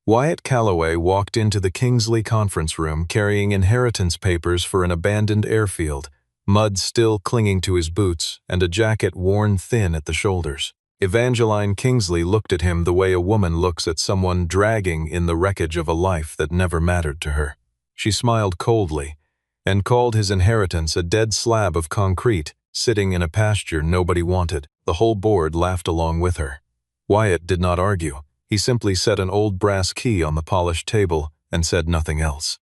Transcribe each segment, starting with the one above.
Wyatt Calloway walked into the Kingsley conference room carrying inheritance papers for an abandoned airfield, mud still clinging to his boots and a jacket worn thin at the shoulders. Evangeline Kingsley looked at him the way a woman looks at someone dragging in the wreckage of a life that never mattered to her. She smiled coldly and called his inheritance a dead slab of concrete sitting in a pasture nobody wanted. The whole board laughed along with her. Wyatt did not argue. He simply set an old brass key on the polished table and said nothing else.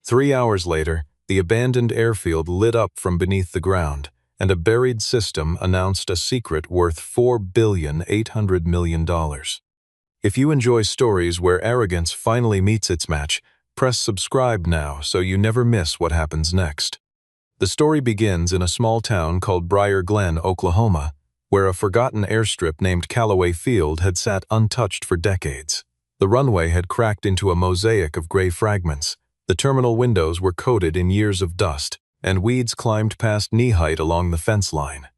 3 hours later, the abandoned airfield lit up from beneath the ground, and a buried system announced a secret worth $4,800,000,000. If you enjoy stories where arrogance finally meets its match, press subscribe now so you never miss what happens next. The story begins in a small town called Briar Glen, Oklahoma, where a forgotten airstrip named Calloway Field had sat untouched for decades. The runway had cracked into a mosaic of gray fragments. The terminal windows were coated in years of dust, and weeds climbed past knee-height along the fence line.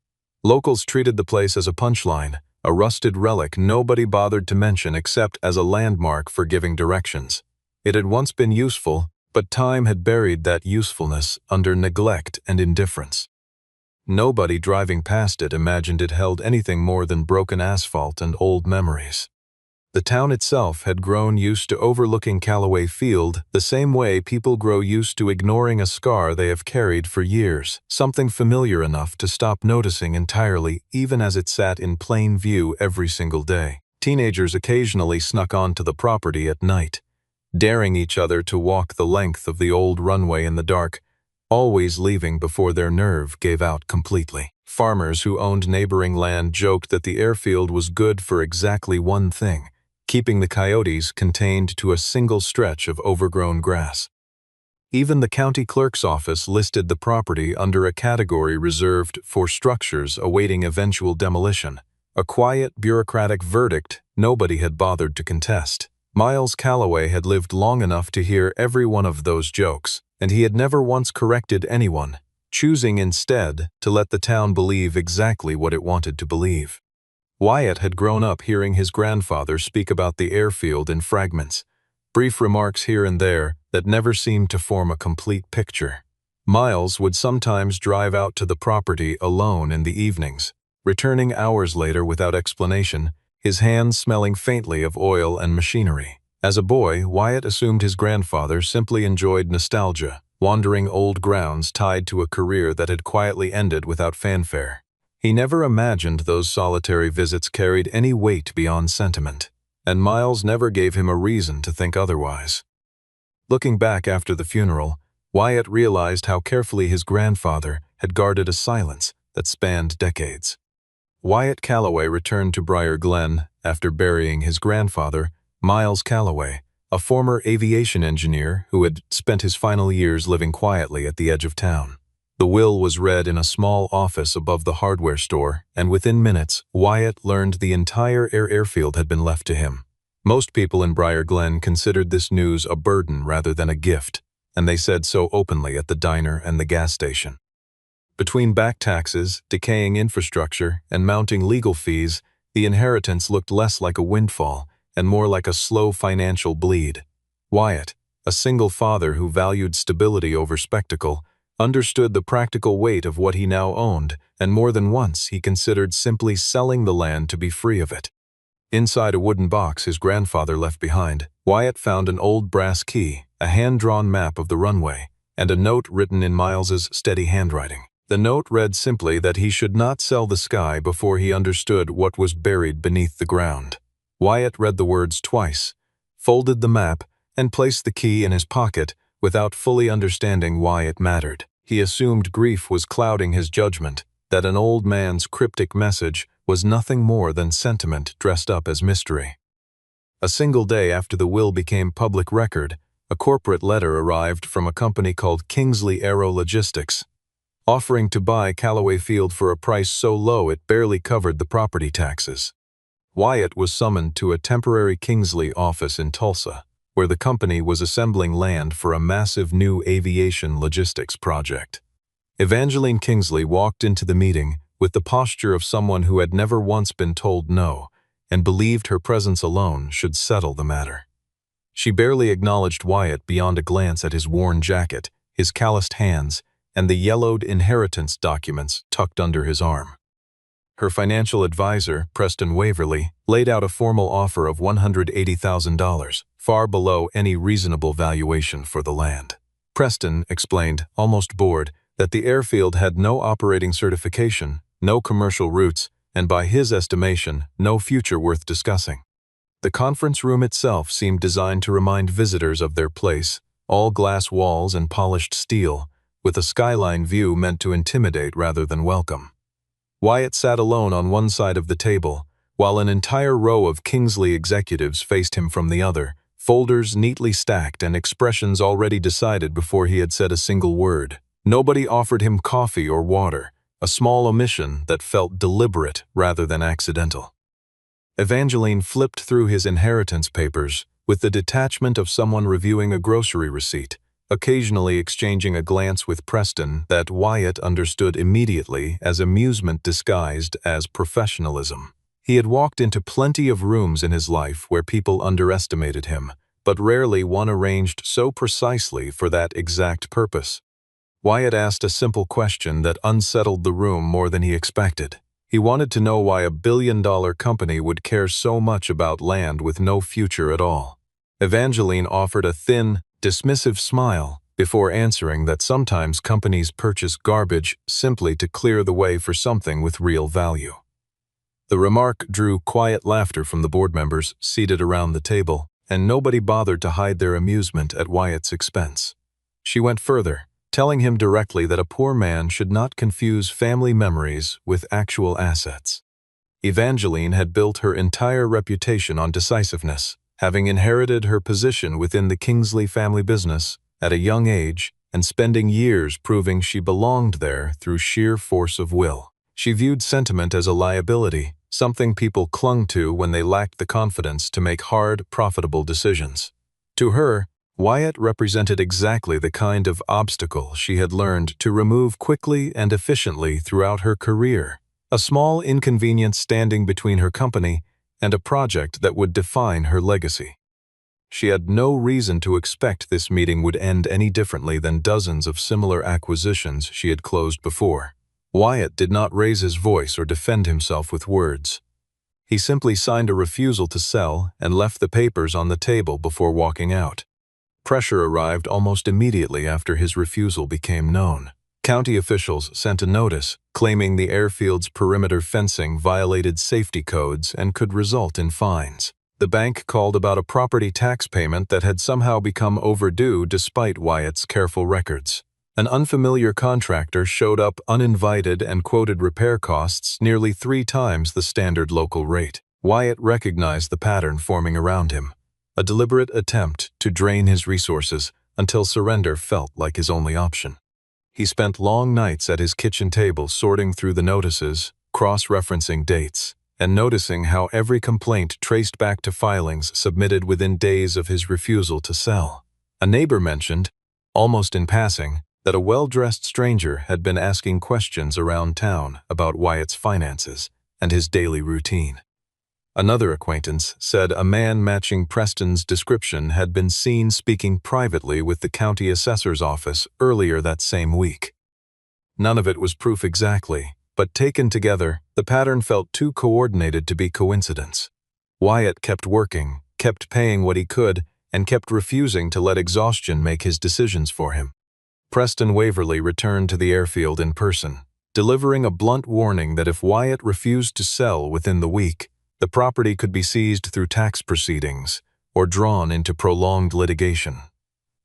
Locals treated the place as a punchline, a rusted relic nobody bothered to mention except as a landmark for giving directions. It had once been useful, but time had buried that usefulness under neglect and indifference. Nobody driving past it imagined it held anything more than broken asphalt and old memories. The town itself had grown used to overlooking Calloway Field the same way people grow used to ignoring a scar they have carried for years, something familiar enough to stop noticing entirely even as it sat in plain view every single day. Teenagers occasionally snuck onto the property at night, daring each other to walk the length of the old runway in the dark, always leaving before their nerve gave out completely. Farmers who owned neighboring land joked that the airfield was good for exactly one thing: keeping the coyotes contained to a single stretch of overgrown grass. Even the county clerk's office listed the property under a category reserved for structures awaiting eventual demolition, a quiet, bureaucratic verdict nobody had bothered to contest. Miles Calloway had lived long enough to hear every one of those jokes, and he had never once corrected anyone, choosing instead to let the town believe exactly what it wanted to believe. Wyatt had grown up hearing his grandfather speak about the airfield in fragments, brief remarks here and there that never seemed to form a complete picture. Miles would sometimes drive out to the property alone in the evenings, returning hours later without explanation, his hands smelling faintly of oil and machinery. As a boy, Wyatt assumed his grandfather simply enjoyed nostalgia, wandering old grounds tied to a career that had quietly ended without fanfare. He never imagined those solitary visits carried any weight beyond sentiment, and Miles never gave him a reason to think otherwise. Looking back after the funeral, Wyatt realized how carefully his grandfather had guarded a silence that spanned decades. Wyatt Calloway returned to Briar Glen after burying his grandfather, Miles Calloway, a former aviation engineer who had spent his final years living quietly at the edge of town. The will was read in a small office above the hardware store, and within minutes, Wyatt learned the entire airfield had been left to him. Most people in Briar Glen considered this news a burden rather than a gift, and they said so openly at the diner and the gas station. Between back taxes, decaying infrastructure, and mounting legal fees, the inheritance looked less like a windfall and more like a slow financial bleed. Wyatt, a single father who valued stability over spectacle, understood the practical weight of what he now owned, and more than once he considered simply selling the land to be free of it. Inside a wooden box his grandfather left behind, Wyatt found an old brass key, a hand-drawn map of the runway, and a note written in Miles's steady handwriting. The note read simply that he should not sell the sky before he understood what was buried beneath the ground. Wyatt read the words twice, folded the map, and placed the key in his pocket without fully understanding why it mattered. He assumed grief was clouding his judgment, that an old man's cryptic message was nothing more than sentiment dressed up as mystery. A single day after the will became public record, a corporate letter arrived from a company called Kingsley Aero Logistics, offering to buy Calloway Field for a price so low it barely covered the property taxes. Wyatt was summoned to a temporary Kingsley office in Tulsa, where the company was assembling land for a massive new aviation logistics project. Evangeline Kingsley walked into the meeting with the posture of someone who had never once been told no, and believed her presence alone should settle the matter. She barely acknowledged Wyatt beyond a glance at his worn jacket, his calloused hands, and the yellowed inheritance documents tucked under his arm. Her financial advisor, Preston Waverly, laid out a formal offer of $180,000, far below any reasonable valuation for the land. Preston explained, almost bored, that the airfield had no operating certification, no commercial routes, and by his estimation, no future worth discussing. The conference room itself seemed designed to remind visitors of their place, all glass walls and polished steel, with a skyline view meant to intimidate rather than welcome. Wyatt sat alone on one side of the table, while an entire row of Kingsley executives faced him from the other, folders neatly stacked and expressions already decided before he had said a single word. Nobody offered him coffee or water, a small omission that felt deliberate rather than accidental. Evangeline flipped through his inheritance papers with the detachment of someone reviewing a grocery receipt, occasionally exchanging a glance with Preston that Wyatt understood immediately as amusement disguised as professionalism. He had walked into plenty of rooms in his life where people underestimated him, but rarely one arranged so precisely for that exact purpose. Wyatt asked a simple question that unsettled the room more than he expected. He wanted to know why a billion-dollar company would care so much about land with no future at all. Evangeline offered a thin, dismissive smile before answering that sometimes companies purchase garbage simply to clear the way for something with real value. The remark drew quiet laughter from the board members seated around the table, and nobody bothered to hide their amusement at Wyatt's expense. She went further, telling him directly that a poor man should not confuse family memories with actual assets. Evangeline had built her entire reputation on decisiveness, having inherited her position within the Kingsley family business at a young age and spending years proving she belonged there through sheer force of will. She viewed sentiment as a liability, something people clung to when they lacked the confidence to make hard, profitable decisions. To her, Wyatt represented exactly the kind of obstacle she had learned to remove quickly and efficiently throughout her career, a small inconvenience standing between her company and a project that would define her legacy. She had no reason to expect this meeting would end any differently than dozens of similar acquisitions she had closed before. Wyatt did not raise his voice or defend himself with words. He simply signed a refusal to sell and left the papers on the table before walking out. Pressure arrived almost immediately after his refusal became known. County officials sent a notice claiming the airfield's perimeter fencing violated safety codes and could result in fines. The bank called about a property tax payment that had somehow become overdue despite Wyatt's careful records. An unfamiliar contractor showed up uninvited and quoted repair costs nearly 3 times the standard local rate. Wyatt recognized the pattern forming around him, a deliberate attempt to drain his resources until surrender felt like his only option. He spent long nights at his kitchen table sorting through the notices, cross-referencing dates, and noticing how every complaint traced back to filings submitted within days of his refusal to sell. A neighbor mentioned, almost in passing, that a well-dressed stranger had been asking questions around town about Wyatt's finances and his daily routine. Another acquaintance said a man matching Preston's description had been seen speaking privately with the county assessor's office earlier that same week. None of it was proof exactly, but taken together, the pattern felt too coordinated to be coincidence. Wyatt kept working, kept paying what he could, and kept refusing to let exhaustion make his decisions for him. Preston Waverly returned to the airfield in person, delivering a blunt warning that if Wyatt refused to sell within the week, the property could be seized through tax proceedings or drawn into prolonged litigation.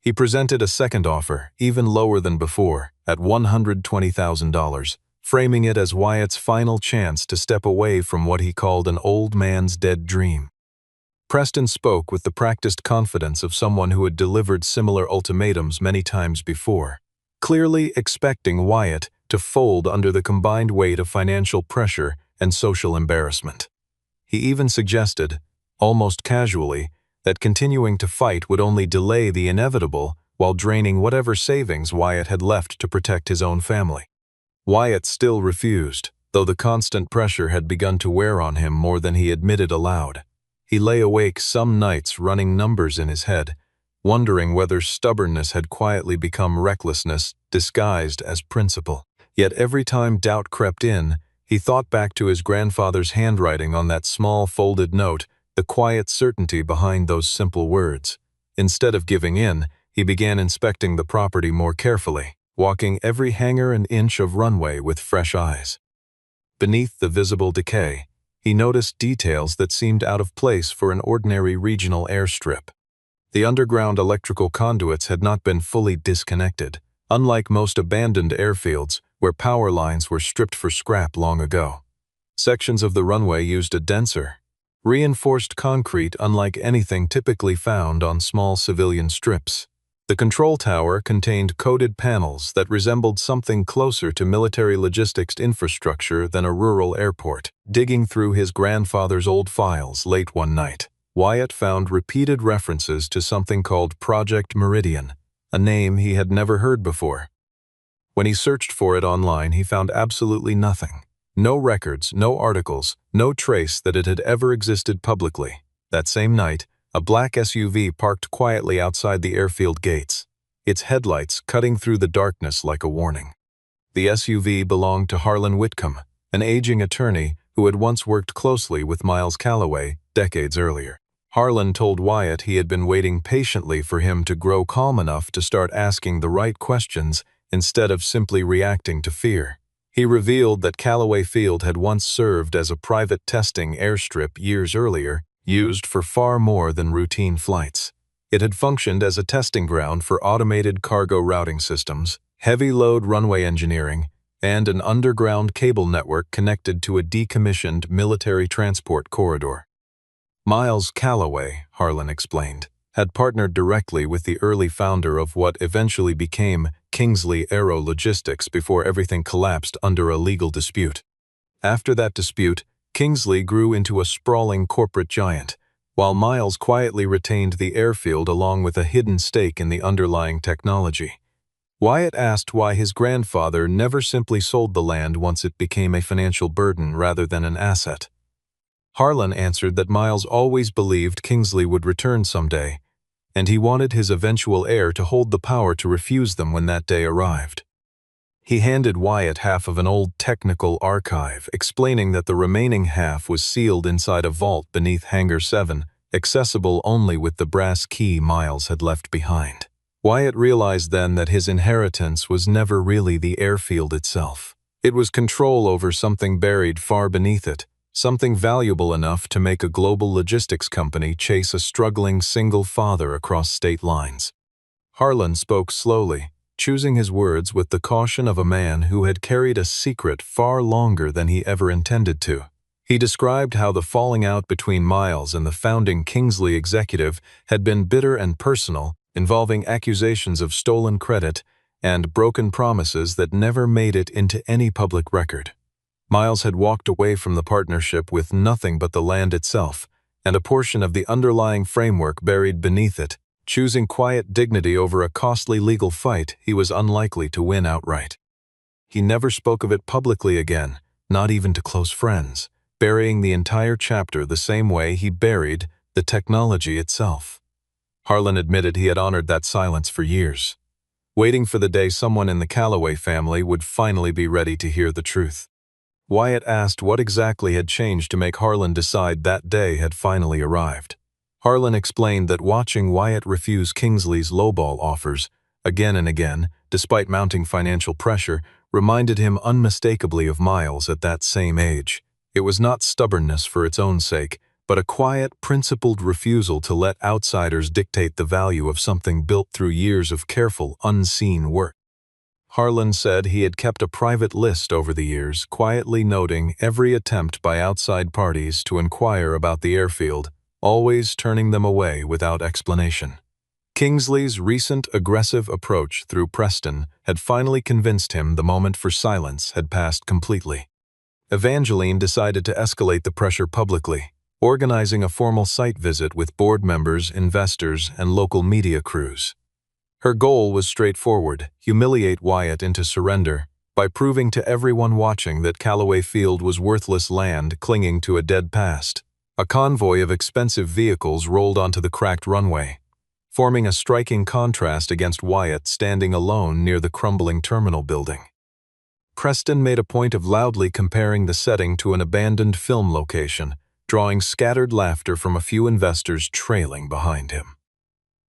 He presented a second offer, even lower than before, at $120,000, framing it as Wyatt's final chance to step away from what he called an old man's dead dream. Preston spoke with the practiced confidence of someone who had delivered similar ultimatums many times before, clearly expecting Wyatt to fold under the combined weight of financial pressure and social embarrassment. He even suggested, almost casually, that continuing to fight would only delay the inevitable while draining whatever savings Wyatt had left to protect his own family. Wyatt still refused, though the constant pressure had begun to wear on him more than he admitted aloud. He lay awake some nights running numbers in his head, wondering whether stubbornness had quietly become recklessness disguised as principle. Yet every time doubt crept in, he thought back to his grandfather's handwriting on that small folded note, the quiet certainty behind those simple words. Instead of giving in, he began inspecting the property more carefully, walking every hangar and inch of runway with fresh eyes. Beneath the visible decay, he noticed details that seemed out of place for an ordinary regional airstrip. The underground electrical conduits had not been fully disconnected, unlike most abandoned airfields where power lines were stripped for scrap long ago. Sections of the runway used a denser, reinforced concrete unlike anything typically found on small civilian strips. The control tower contained coated panels that resembled something closer to military logistics infrastructure than a rural airport. Digging through his grandfather's old files late one night, Wyatt found repeated references to something called Project Meridian, a name he had never heard before. When he searched for it online, he found absolutely nothing. No records, no articles, no trace that it had ever existed publicly. That same night, a black SUV parked quietly outside the airfield gates, its headlights cutting through the darkness like a warning. The SUV belonged to Harlan Whitcomb, an aging attorney who had once worked closely with Miles Calloway decades earlier. Harlan told Wyatt he had been waiting patiently for him to grow calm enough to start asking the right questions instead of simply reacting to fear. He revealed that Calloway Field had once served as a private testing airstrip years earlier, used for far more than routine flights. It had functioned as a testing ground for automated cargo routing systems, heavy-load runway engineering, and an underground cable network connected to a decommissioned military transport corridor. Miles Calloway, Harlan explained, had partnered directly with the early founder of what eventually became Kingsley Aero Logistics before everything collapsed under a legal dispute. After that dispute, Kingsley grew into a sprawling corporate giant, while Miles quietly retained the airfield along with a hidden stake in the underlying technology. Wyatt asked why his grandfather never simply sold the land once it became a financial burden rather than an asset. Harlan answered that Miles always believed Kingsley would return someday, and he wanted his eventual heir to hold the power to refuse them when that day arrived. He handed Wyatt half of an old technical archive, explaining that the remaining half was sealed inside a vault beneath Hangar 7, accessible only with the brass key Miles had left behind. Wyatt realized then that his inheritance was never really the airfield itself. It was control over something buried far beneath it, something valuable enough to make a global logistics company chase a struggling single father across state lines. Harlan spoke slowly, choosing his words with the caution of a man who had carried a secret far longer than he ever intended to. He described how the falling out between Miles and the founding Kingsley executive had been bitter and personal, involving accusations of stolen credit and broken promises that never made it into any public record. Miles had walked away from the partnership with nothing but the land itself, and a portion of the underlying framework buried beneath it, choosing quiet dignity over a costly legal fight he was unlikely to win outright. He never spoke of it publicly again, not even to close friends, burying the entire chapter the same way he buried the technology itself. Harlan admitted he had honored that silence for years, waiting for the day someone in the Calloway family would finally be ready to hear the truth. Wyatt asked what exactly had changed to make Harlan decide that day had finally arrived. Harlan explained that watching Wyatt refuse Kingsley's lowball offers again and again, despite mounting financial pressure, reminded him unmistakably of Miles at that same age. It was not stubbornness for its own sake, but a quiet, principled refusal to let outsiders dictate the value of something built through years of careful, unseen work. Harlan said he had kept a private list over the years, quietly noting every attempt by outside parties to inquire about the airfield, always turning them away without explanation. Kingsley's recent aggressive approach through Preston had finally convinced him the moment for silence had passed completely. Evangeline decided to escalate the pressure publicly, organizing a formal site visit with board members, investors, and local media crews. Her goal was straightforward: humiliate Wyatt into surrender by proving to everyone watching that Calloway Field was worthless land clinging to a dead past. A convoy of expensive vehicles rolled onto the cracked runway, forming a striking contrast against Wyatt standing alone near the crumbling terminal building. Preston made a point of loudly comparing the setting to an abandoned film location, drawing scattered laughter from a few investors trailing behind him.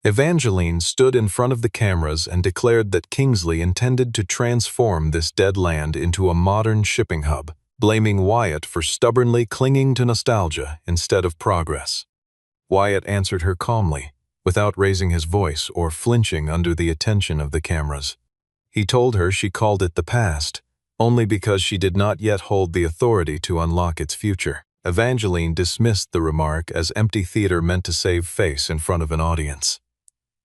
Evangeline stood in front of the cameras and declared that Kingsley intended to transform this dead land into a modern shipping hub, blaming Wyatt for stubbornly clinging to nostalgia instead of progress. Wyatt answered her calmly, without raising his voice or flinching under the attention of the cameras. He told her she called it the past, only because she did not yet hold the authority to unlock its future. Evangeline dismissed the remark as empty theater meant to save face in front of an audience.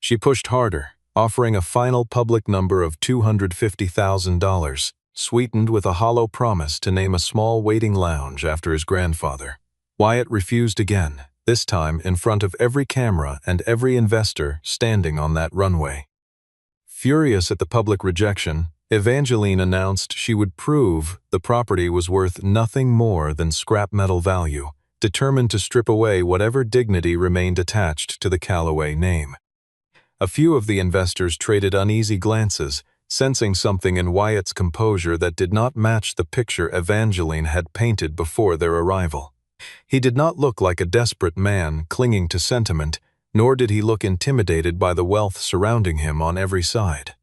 She pushed harder, offering a final public number of $250,000, sweetened with a hollow promise to name a small waiting lounge after his grandfather. Wyatt refused again, this time in front of every camera and every investor standing on that runway. Furious at the public rejection, Evangeline announced she would prove the property was worth nothing more than scrap metal value, determined to strip away whatever dignity remained attached to the Callaway name. A few of the investors traded uneasy glances, sensing something in Wyatt's composure that did not match the picture Evangeline had painted before their arrival. He did not look like a desperate man clinging to sentiment, nor did he look intimidated by the wealth surrounding him on every side.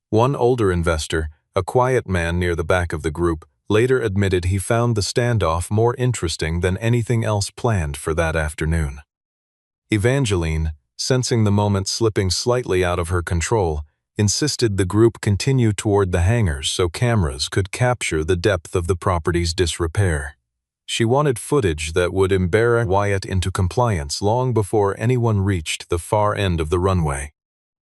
One older investor, a quiet man near the back of the group, later admitted he found the standoff more interesting than anything else planned for that afternoon. Evangeline, sensing the moment slipping slightly out of her control, insisted the group continue toward the hangars so cameras could capture the depth of the property's disrepair. She wanted footage that would embarrass Wyatt into compliance long before anyone reached the far end of the runway.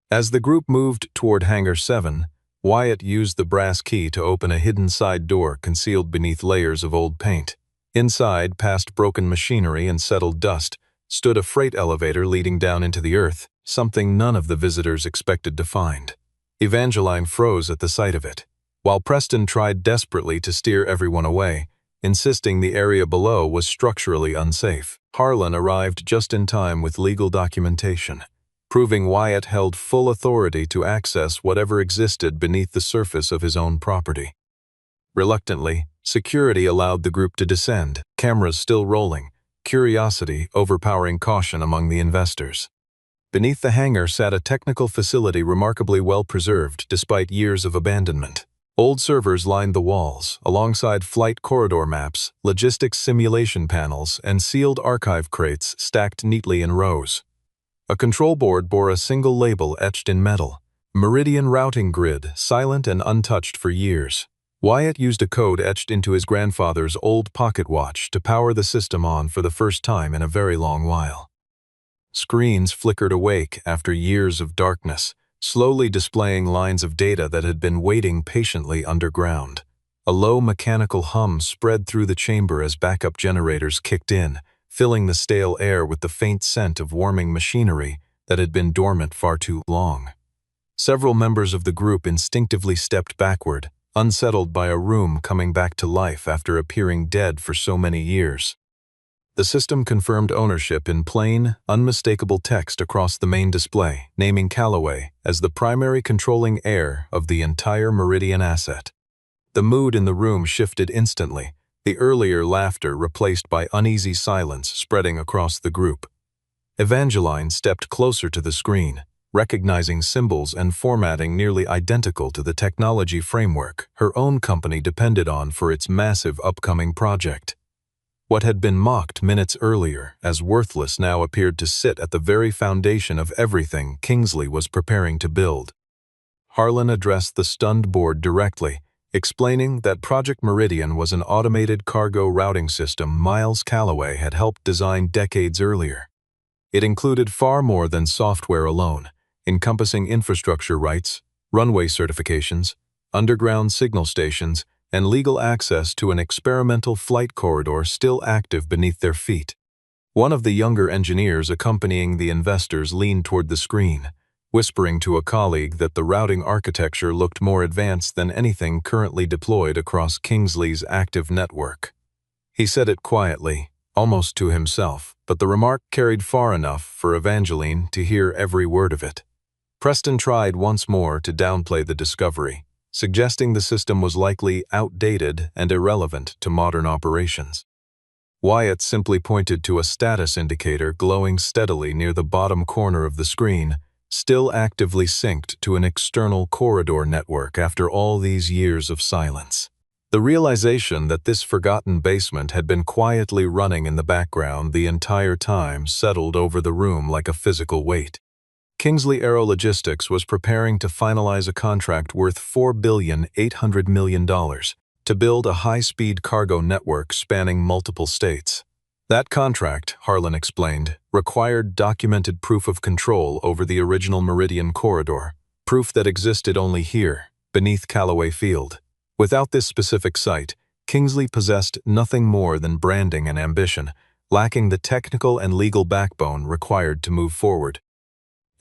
As the group moved toward Hangar 7, Wyatt used the brass key to open a hidden side door concealed beneath layers of old paint. Inside, past broken machinery and settled dust, stood a freight elevator leading down into the earth, something none of the visitors expected to find. Evangeline froze at the sight of it, while Preston tried desperately to steer everyone away, insisting the area below was structurally unsafe. Harlan arrived just in time with legal documentation, proving Wyatt held full authority to access whatever existed beneath the surface of his own property. Reluctantly, security allowed the group to descend, cameras still rolling, curiosity overpowering caution among the investors. Beneath the hangar sat a technical facility remarkably well preserved despite years of abandonment. Old servers lined the walls, alongside flight corridor maps, logistics simulation panels, and sealed archive crates stacked neatly in rows. A control board bore a single label etched in metal, Meridian Routing Grid, silent and untouched for years. Wyatt used a code etched into his grandfather's old pocket watch to power the system on for the first time in a very long while. Screens flickered awake after years of darkness, slowly displaying lines of data that had been waiting patiently underground. A low mechanical hum spread through the chamber as backup generators kicked in, filling the stale air with the faint scent of warming machinery that had been dormant far too long. Several members of the group instinctively stepped backward, unsettled by a room coming back to life after appearing dead for so many years. The system confirmed ownership in plain, unmistakable text across the main display, naming Callaway as the primary controlling heir of the entire Meridian asset. The mood in the room shifted instantly, the earlier laughter replaced by uneasy silence spreading across the group. Evangeline stepped closer to the screen, recognizing symbols and formatting nearly identical to the technology framework her own company depended on for its massive upcoming project. What had been mocked minutes earlier as worthless now appeared to sit at the very foundation of everything Kingsley was preparing to build. Harlan addressed the stunned board directly, explaining that Project Meridian was an automated cargo routing system Miles Callaway had helped design decades earlier. It included far more than software alone, encompassing infrastructure rights, runway certifications, underground signal stations, and legal access to an experimental flight corridor still active beneath their feet. One of the younger engineers accompanying the investors leaned toward the screen, whispering to a colleague that the routing architecture looked more advanced than anything currently deployed across Kingsley's active network. He said it quietly, almost to himself, but the remark carried far enough for Evangeline to hear every word of it. Preston tried once more to downplay the discovery, suggesting the system was likely outdated and irrelevant to modern operations. Wyatt simply pointed to a status indicator glowing steadily near the bottom corner of the screen, still actively synced to an external corridor network after all these years of silence. The realization that this forgotten basement had been quietly running in the background the entire time settled over the room like a physical weight. Kingsley Aerologistics was preparing to finalize a contract worth $4.8 billion to build a high-speed cargo network spanning multiple states. That contract, Harlan explained, required documented proof of control over the original Meridian corridor, proof that existed only here, beneath Callaway Field. Without this specific site, Kingsley possessed nothing more than branding and ambition, lacking the technical and legal backbone required to move forward.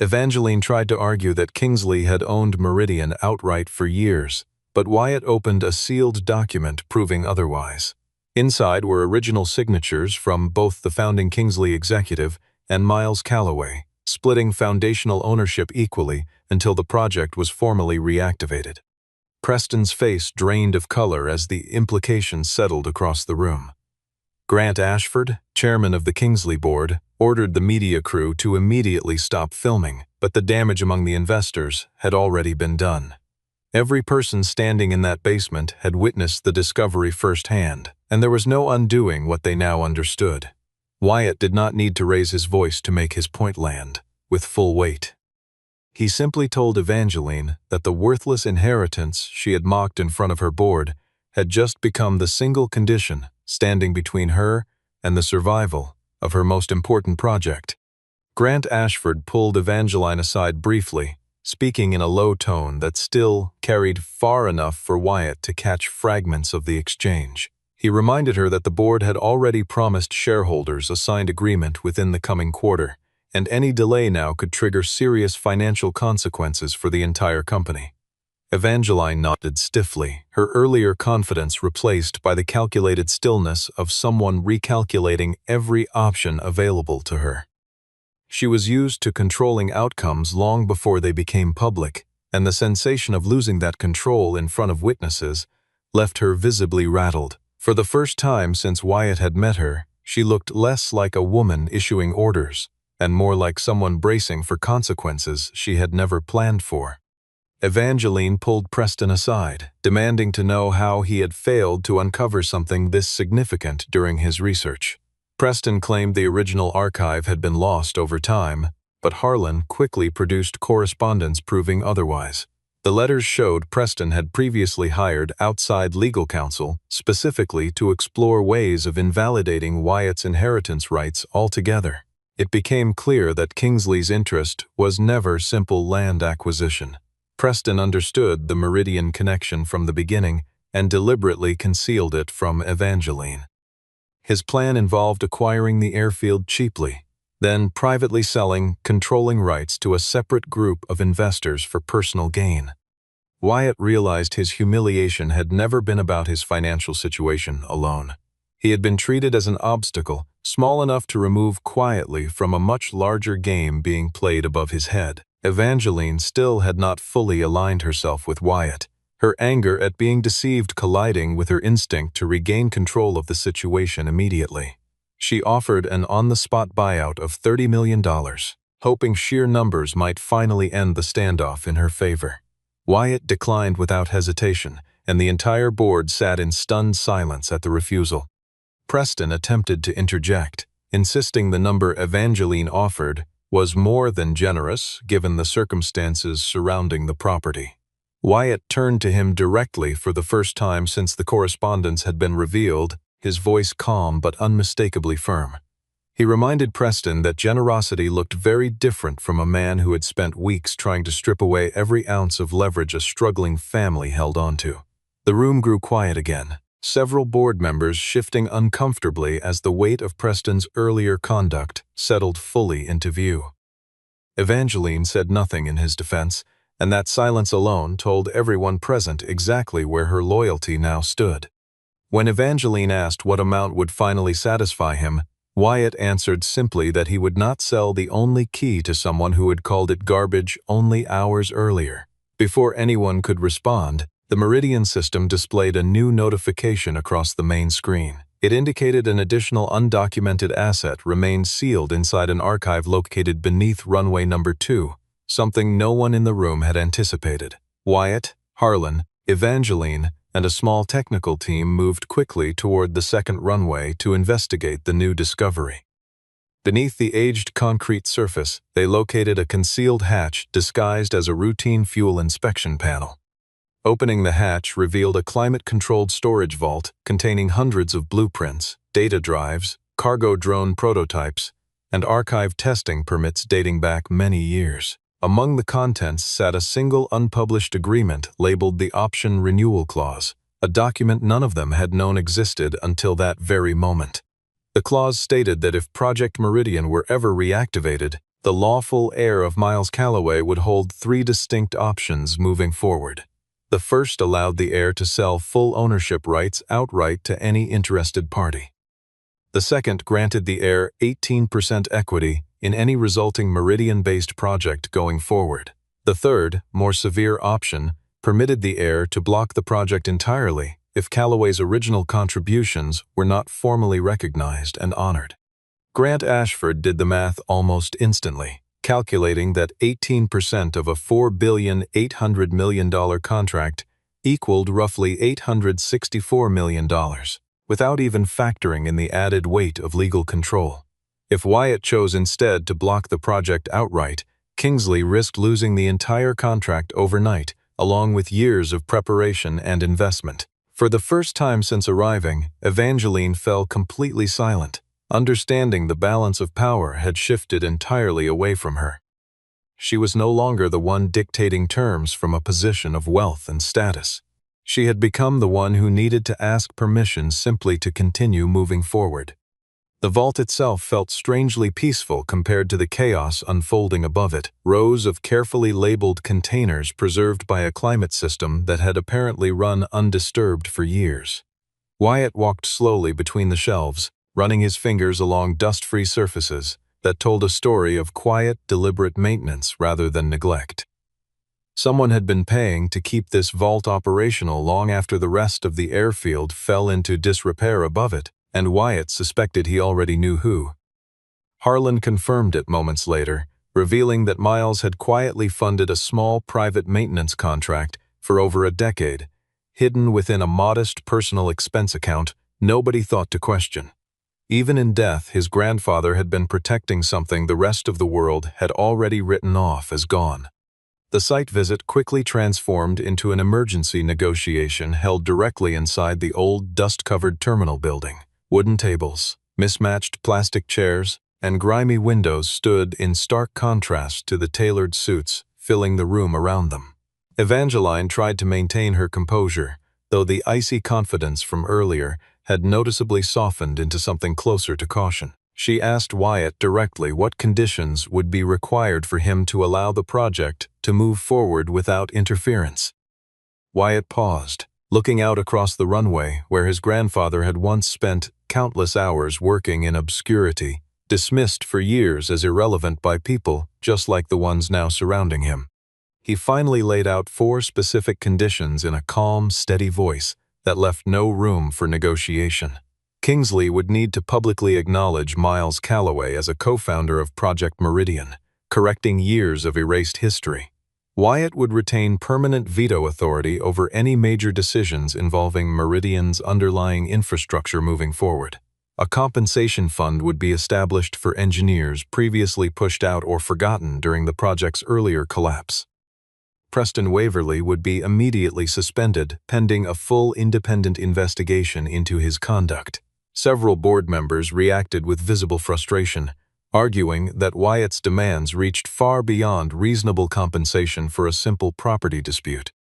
Evangeline tried to argue that Kingsley had owned Meridian outright for years, but Wyatt opened a sealed document proving otherwise. Inside were original signatures from both the founding Kingsley executive and Miles Callaway, splitting foundational ownership equally until the project was formally reactivated. Preston's face drained of color as the implications settled across the room. Grant Ashford, chairman of the Kingsley board, ordered the media crew to immediately stop filming, but the damage among the investors had already been done. Every person standing in that basement had witnessed the discovery firsthand, and there was no undoing what they now understood. Wyatt did not need to raise his voice to make his point land, with full weight. He simply told Evangeline that the worthless inheritance she had mocked in front of her board had just become the single condition standing between her and the survival of her most important project. Grant Ashford pulled Evangeline aside briefly, speaking in a low tone that still carried far enough for Wyatt to catch fragments of the exchange. He reminded her that the board had already promised shareholders a signed agreement within the coming quarter, and any delay now could trigger serious financial consequences for the entire company. Evangeline nodded stiffly, her earlier confidence replaced by the calculated stillness of someone recalculating every option available to her. She was used to controlling outcomes long before they became public, and the sensation of losing that control in front of witnesses left her visibly rattled. For the first time since Wyatt had met her, she looked less like a woman issuing orders, and more like someone bracing for consequences she had never planned for. Evangeline pulled Preston aside, demanding to know how he had failed to uncover something this significant during his research. Preston claimed the original archive had been lost over time, but Harlan quickly produced correspondence proving otherwise. The letters showed Preston had previously hired outside legal counsel specifically to explore ways of invalidating Wyatt's inheritance rights altogether. It became clear that Kingsley's interest was never simple land acquisition. Preston understood the Meridian connection from the beginning and deliberately concealed it from Evangeline. His plan involved acquiring the airfield cheaply, then privately selling controlling rights to a separate group of investors for personal gain. Wyatt realized his humiliation had never been about his financial situation alone. He had been treated as an obstacle, small enough to remove quietly from a much larger game being played above his head. Evangeline still had not fully aligned herself with Wyatt, her anger at being deceived colliding with her instinct to regain control of the situation immediately. She offered an on-the-spot buyout of $30 million, hoping sheer numbers might finally end the standoff in her favor. Wyatt declined without hesitation, and the entire board sat in stunned silence at the refusal. Preston attempted to interject, insisting the number Evangeline offered was more than generous given the circumstances surrounding the property. Wyatt turned to him directly for the first time since the correspondence had been revealed, his voice calm but unmistakably firm. He reminded Preston that generosity looked very different from a man who had spent weeks trying to strip away every ounce of leverage a struggling family held onto. The room grew quiet again, several board members shifting uncomfortably as the weight of Preston's earlier conduct settled fully into view. Evangeline said nothing in his defense, and that silence alone told everyone present exactly where her loyalty now stood. When Evangeline asked what amount would finally satisfy him, Wyatt answered simply that he would not sell the only key to someone who had called it garbage only hours earlier. Before anyone could respond, the Meridian system displayed a new notification across the main screen. It indicated an additional undocumented asset remained sealed inside an archive located beneath runway number 2, something no one in the room had anticipated. Wyatt, Harlan, Evangeline, and a small technical team moved quickly toward the second runway to investigate the new discovery. Beneath the aged concrete surface, they located a concealed hatch disguised as a routine fuel inspection panel. Opening the hatch revealed a climate-controlled storage vault containing hundreds of blueprints, data drives, cargo drone prototypes, and archive testing permits dating back many years. Among the contents sat a single unpublished agreement labeled the Option Renewal Clause, a document none of them had known existed until that very moment. The clause stated that if Project Meridian were ever reactivated, the lawful heir of Miles Calloway would hold 3 distinct options moving forward. The first allowed the heir to sell full ownership rights outright to any interested party. The second granted the heir 18% equity in any resulting Meridian-based project going forward. The third, more severe option, permitted the heir to block the project entirely if Calloway's original contributions were not formally recognized and honored. Grant Ashford did the math almost instantly, calculating that 18% of a $4.8 billion contract equaled roughly $864 million, without even factoring in the added weight of legal control. If Wyatt chose instead to block the project outright, Kingsley risked losing the entire contract overnight, along with years of preparation and investment. For the first time since arriving, Evangeline fell completely silent, understanding the balance of power had shifted entirely away from her. She was no longer the one dictating terms from a position of wealth and status. She had become the one who needed to ask permission simply to continue moving forward. The vault itself felt strangely peaceful compared to the chaos unfolding above it, rows of carefully labeled containers preserved by a climate system that had apparently run undisturbed for years. Wyatt walked slowly between the shelves, running his fingers along dust-free surfaces that told a story of quiet, deliberate maintenance rather than neglect. Someone had been paying to keep this vault operational long after the rest of the airfield fell into disrepair above it, and Wyatt suspected he already knew who. Harlan confirmed it moments later, revealing that Miles had quietly funded a small private maintenance contract for over a decade, hidden within a modest personal expense account nobody thought to question. Even in death, his grandfather had been protecting something the rest of the world had already written off as gone. The site visit quickly transformed into an emergency negotiation held directly inside the old, dust-covered terminal building. Wooden tables, mismatched plastic chairs, and grimy windows stood in stark contrast to the tailored suits filling the room around them. Evangeline tried to maintain her composure, though the icy confidence from earlier had noticeably softened into something closer to caution. She asked Wyatt directly what conditions would be required for him to allow the project to move forward without interference. Wyatt paused, looking out across the runway where his grandfather had once spent countless hours working in obscurity, dismissed for years as irrelevant by people just like the ones now surrounding him. He finally laid out 4 specific conditions in a calm, steady voice that left no room for negotiation. Kingsley would need to publicly acknowledge Miles Calloway as a co-founder of Project Meridian, correcting years of erased history. Wyatt would retain permanent veto authority over any major decisions involving Meridian's underlying infrastructure moving forward. A compensation fund would be established for engineers previously pushed out or forgotten during the project's earlier collapse. Preston Waverly would be immediately suspended pending a full independent investigation into his conduct. Several board members reacted with visible frustration, arguing that Wyatt's demands reached far beyond reasonable compensation for a simple property dispute.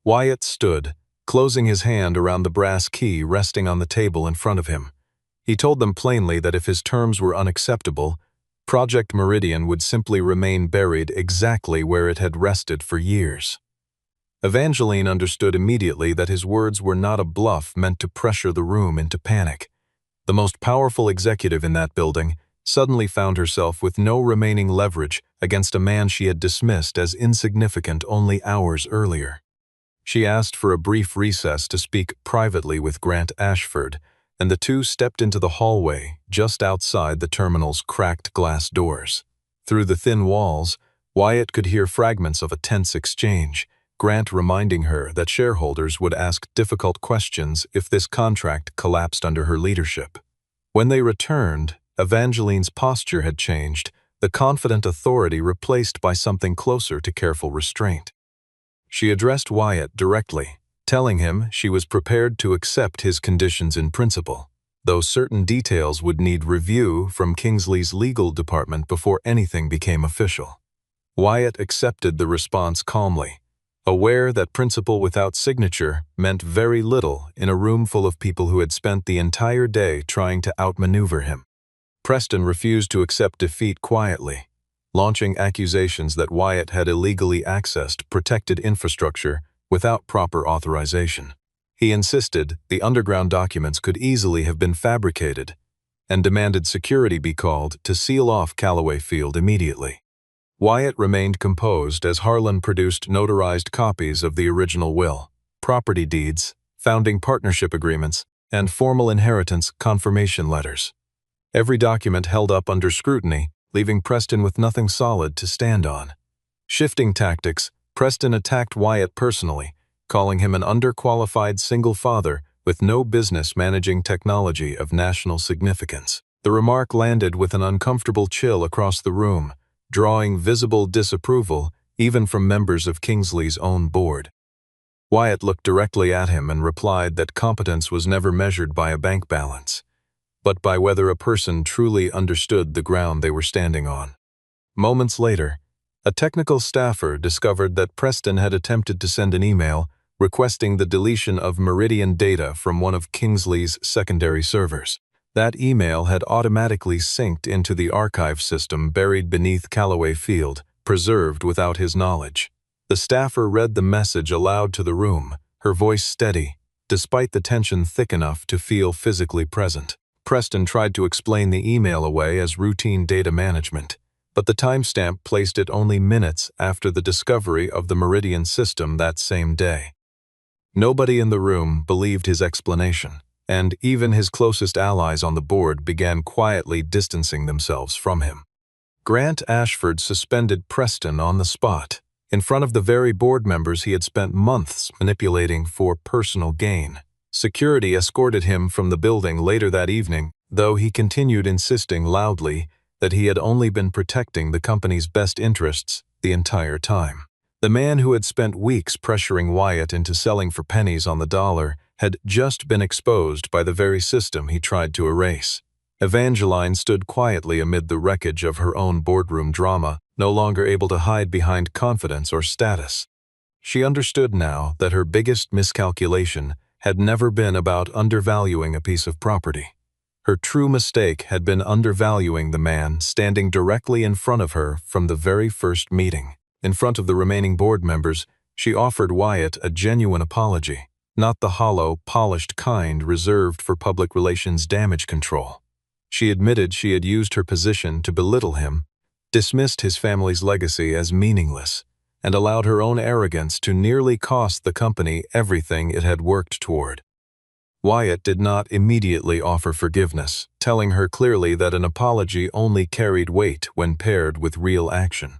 Wyatt stood, closing his hand around the brass key resting on the table in front of him. He told them plainly that if his terms were unacceptable, Project Meridian would simply remain buried exactly where it had rested for years. Evangeline understood immediately that his words were not a bluff meant to pressure the room into panic. The most powerful executive in that building suddenly found herself with no remaining leverage against a man she had dismissed as insignificant only hours earlier. She asked for a brief recess to speak privately with Grant Ashford, and the two stepped into the hallway just outside the terminal's cracked glass doors. Through the thin walls, Wyatt could hear fragments of a tense exchange, Grant reminding her that shareholders would ask difficult questions if this contract collapsed under her leadership. When they returned, Evangeline's posture had changed, the confident authority replaced by something closer to careful restraint. She addressed Wyatt directly, telling him she was prepared to accept his conditions in principle, though certain details would need review from Kingsley's legal department before anything became official. Wyatt accepted the response calmly, aware that principle without signature meant very little in a room full of people who had spent the entire day trying to outmaneuver him. Preston refused to accept defeat quietly, launching accusations that Wyatt had illegally accessed protected infrastructure without proper authorization. He insisted the underground documents could easily have been fabricated and demanded security be called to seal off Callaway Field immediately. Wyatt remained composed as Harlan produced notarized copies of the original will, property deeds, founding partnership agreements, and formal inheritance confirmation letters. Every document held up under scrutiny, leaving Preston with nothing solid to stand on. Shifting tactics, Preston attacked Wyatt personally, calling him an underqualified single father with no business managing technology of national significance. The remark landed with an uncomfortable chill across the room, drawing visible disapproval even from members of Kingsley's own board. Wyatt looked directly at him and replied that competence was never measured by a bank balance, but by whether a person truly understood the ground they were standing on. Moments later, a technical staffer discovered that Preston had attempted to send an email requesting the deletion of Meridian data from one of Kingsley's secondary servers. That email had automatically synced into the archive system buried beneath Callaway Field, preserved without his knowledge. The staffer read the message aloud to the room, her voice steady, despite the tension thick enough to feel physically present. Preston tried to explain the email away as routine data management, but the timestamp placed it only minutes after the discovery of the Meridian system that same day. Nobody in the room believed his explanation, and even his closest allies on the board began quietly distancing themselves from him. Grant Ashford suspended Preston on the spot, in front of the very board members he had spent months manipulating for personal gain. Security escorted him from the building later that evening, though he continued insisting loudly that he had only been protecting the company's best interests the entire time. The man who had spent weeks pressuring Wyatt into selling for pennies on the dollar had just been exposed by the very system he tried to erase. Evangeline stood quietly amid the wreckage of her own boardroom drama, no longer able to hide behind confidence or status. She understood now that her biggest miscalculation had never been about undervaluing a piece of property. Her true mistake had been undervaluing the man standing directly in front of her from the very first meeting. In front of the remaining board members, she offered Wyatt a genuine apology, not the hollow, polished kind reserved for public relations damage control. She admitted she had used her position to belittle him, dismissed his family's legacy as meaningless, and allowed her own arrogance to nearly cost the company everything it had worked toward. Wyatt did not immediately offer forgiveness, telling her clearly that an apology only carried weight when paired with real action.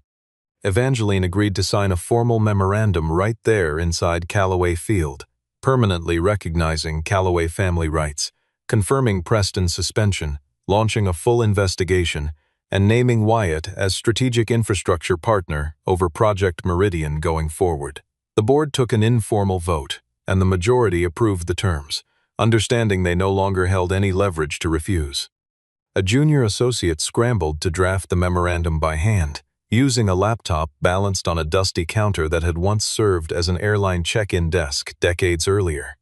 Evangeline agreed to sign a formal memorandum right there inside Callaway Field, permanently recognizing Callaway family rights, confirming Preston's suspension, launching a full investigation, and naming Wyatt as strategic infrastructure partner over Project Meridian going forward. The board took an informal vote, and the majority approved the terms, understanding they no longer held any leverage to refuse. A junior associate scrambled to draft the memorandum by hand, using a laptop balanced on a dusty counter that had once served as an airline check-in desk decades earlier.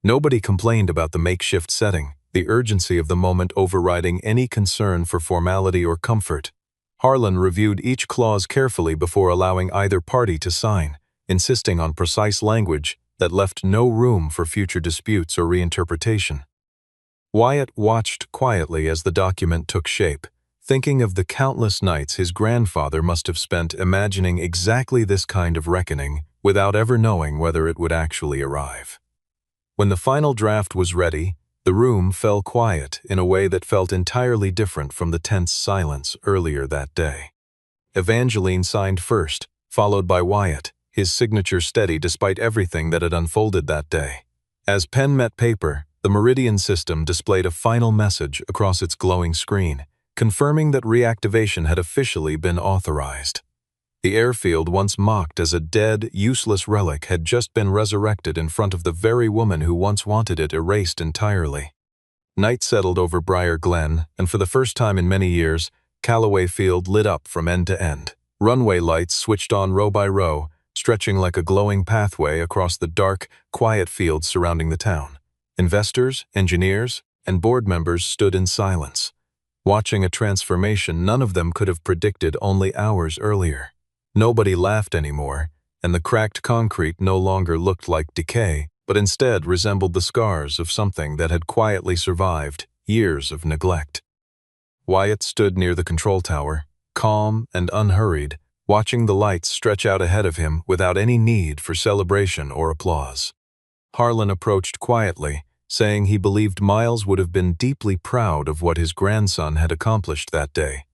Nobody complained about the makeshift setting, the urgency of the moment overriding any concern for formality or comfort. Harlan reviewed each clause carefully before allowing either party to sign, insisting on precise language that left no room for future disputes or reinterpretation. Wyatt watched quietly as the document took shape, thinking of the countless nights his grandfather must have spent imagining exactly this kind of reckoning without ever knowing whether it would actually arrive. When the final draft was ready, the room fell quiet in a way that felt entirely different from the tense silence earlier that day. Evangeline signed first, followed by Wyatt, his signature steady despite everything that had unfolded that day. As pen met paper, the Meridian system displayed a final message across its glowing screen, confirming that reactivation had officially been authorized. The airfield, once mocked as a dead, useless relic, had just been resurrected in front of the very woman who once wanted it erased entirely. Night settled over Briar Glen, and for the first time in many years, Callaway Field lit up from end to end. Runway lights switched on row by row, stretching like a glowing pathway across the dark, quiet fields surrounding the town. Investors, engineers, and board members stood in silence, watching a transformation none of them could have predicted only hours earlier. Nobody laughed anymore, and the cracked concrete no longer looked like decay, but instead resembled the scars of something that had quietly survived years of neglect. Wyatt stood near the control tower, calm and unhurried, watching the lights stretch out ahead of him without any need for celebration or applause. Harlan approached quietly, saying he believed Miles would have been deeply proud of what his grandson had accomplished that day.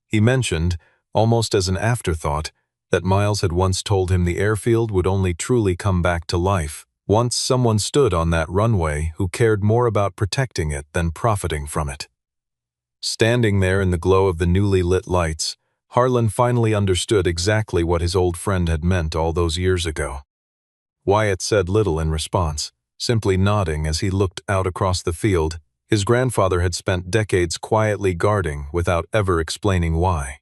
He mentioned, almost as an afterthought, that Miles had once told him the airfield would only truly come back to life once someone stood on that runway who cared more about protecting it than profiting from it. Standing there in the glow of the newly lit lights, Harlan finally understood exactly what his old friend had meant all those years ago. Wyatt said little in response, simply nodding as he looked out across the field his grandfather had spent decades quietly guarding without ever explaining why.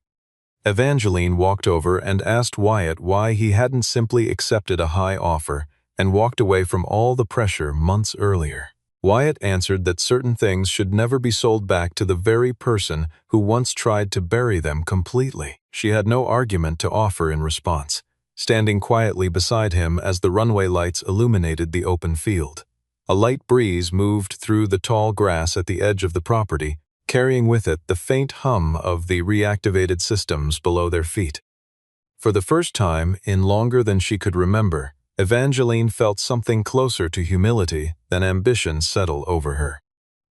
Evangeline walked over and asked Wyatt why he hadn't simply accepted a high offer and walked away from all the pressure months earlier. Wyatt answered that certain things should never be sold back to the very person who once tried to bury them completely. She had no argument to offer in response, standing quietly beside him as the runway lights illuminated the open field. A light breeze moved through the tall grass at the edge of the property, carrying with it the faint hum of the reactivated systems below their feet. For the first time in longer than she could remember, Evangeline felt something closer to humility than ambition settle over her.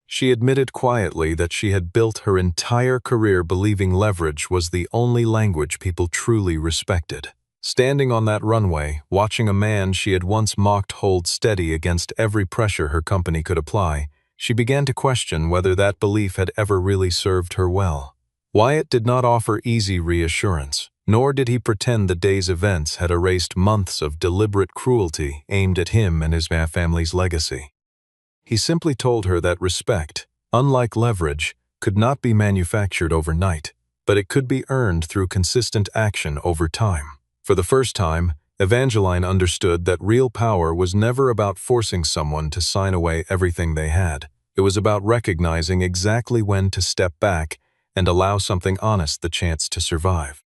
She admitted quietly that she had built her entire career believing leverage was the only language people truly respected. Standing on that runway, watching a man she had once mocked hold steady against every pressure her company could apply, she began to question whether that belief had ever really served her well. Wyatt did not offer easy reassurance, nor did he pretend the day's events had erased months of deliberate cruelty aimed at him and his family's legacy. He simply told her that respect, unlike leverage, could not be manufactured overnight, but it could be earned through consistent action over time. For the first time, Evangeline understood that real power was never about forcing someone to sign away everything they had. It was about recognizing exactly when to step back and allow something honest the chance to survive.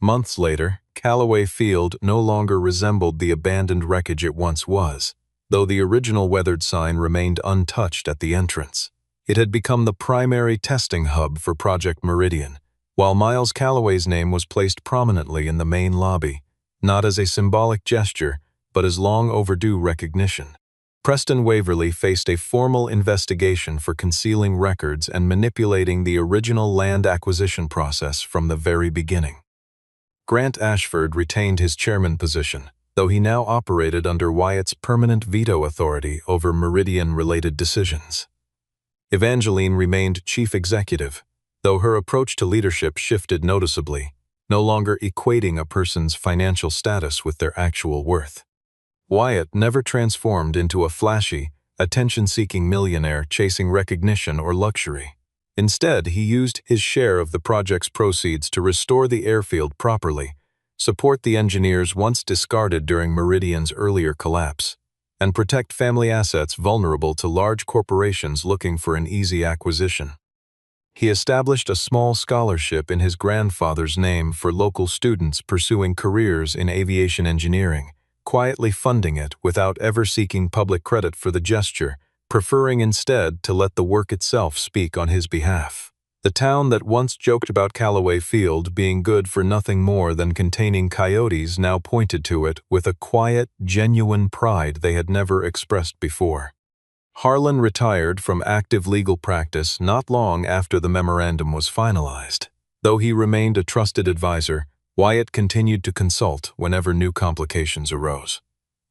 Months later, Callaway Field no longer resembled the abandoned wreckage it once was, though the original weathered sign remained untouched at the entrance. It had become the primary testing hub for Project Meridian, while Miles Callaway's name was placed prominently in the main lobby, not as a symbolic gesture, but as long overdue recognition. Preston Waverly faced a formal investigation for concealing records and manipulating the original land acquisition process from the very beginning. Grant Ashford retained his chairman position, though he now operated under Wyatt's permanent veto authority over Meridian-related decisions. Evangeline remained chief executive, though her approach to leadership shifted noticeably, no longer equating a person's financial status with their actual worth. Wyatt never transformed into a flashy, attention-seeking millionaire chasing recognition or luxury. Instead, he used his share of the project's proceeds to restore the airfield properly, support the engineers once discarded during Meridian's earlier collapse, and protect family assets vulnerable to large corporations looking for an easy acquisition. He established a small scholarship in his grandfather's name for local students pursuing careers in aviation engineering, quietly funding it without ever seeking public credit for the gesture, preferring instead to let the work itself speak on his behalf. The town that once joked about Callaway Field being good for nothing more than containing coyotes now pointed to it with a quiet, genuine pride they had never expressed before. Harlan retired from active legal practice not long after the memorandum was finalized. Though he remained a trusted advisor, Wyatt continued to consult whenever new complications arose.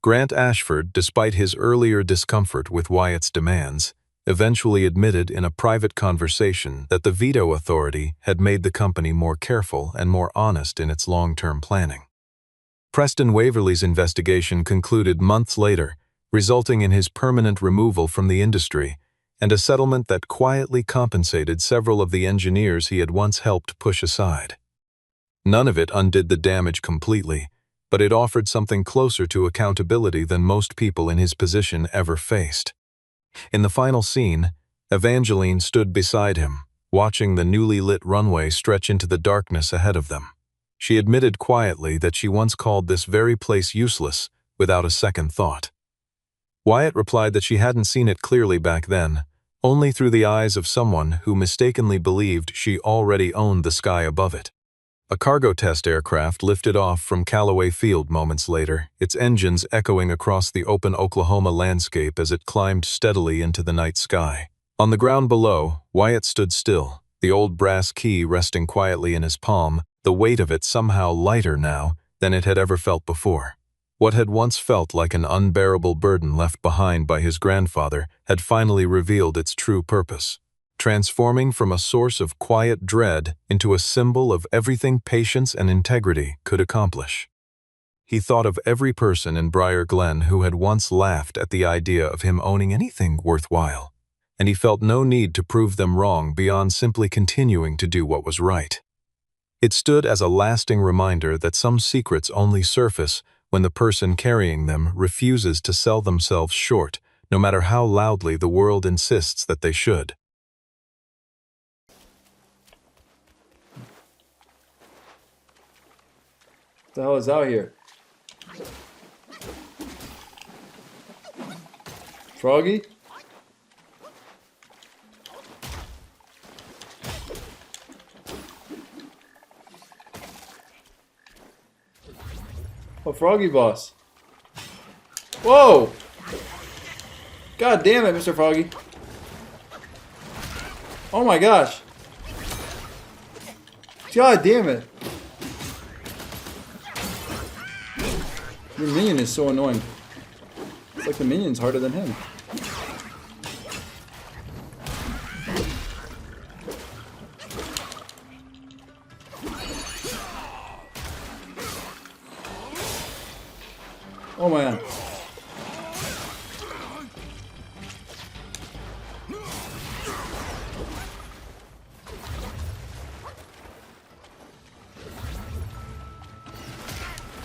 Grant Ashford, despite his earlier discomfort with Wyatt's demands, eventually admitted in a private conversation that the veto authority had made the company more careful and more honest in its long-term planning. Preston Waverly's investigation concluded months later, resulting in his permanent removal from the industry and a settlement that quietly compensated several of the engineers he had once helped push aside. None of it undid the damage completely, but it offered something closer to accountability than most people in his position ever faced. In the final scene, Evangeline stood beside him, watching the newly lit runway stretch into the darkness ahead of them. She admitted quietly that she once called this very place useless, without a second thought. Wyatt replied that she hadn't seen it clearly back then, only through the eyes of someone who mistakenly believed she already owned the sky above it. A cargo test aircraft lifted off from Callaway Field moments later, its engines echoing across the open Oklahoma landscape as it climbed steadily into the night sky. On the ground below, Wyatt stood still, the old brass key resting quietly in his palm, the weight of it somehow lighter now than it had ever felt before. What had once felt like an unbearable burden left behind by his grandfather had finally revealed its true purpose, transforming from a source of quiet dread into a symbol of everything patience and integrity could accomplish. He thought of every person in Briar Glen who had once laughed at the idea of him owning anything worthwhile, and he felt no need to prove them wrong beyond simply continuing to do what was right. It stood as a lasting reminder that some secrets only surface when the person carrying them refuses to sell themselves short, no matter how loudly the world insists that they should. What the hell is out here? Froggy? Oh, Froggy Boss. Whoa! God damn it, Mr. Froggy. Oh my gosh. God damn it. Your minion is so annoying. It's like the minion's harder than him. Oh man.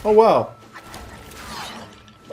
Oh wow.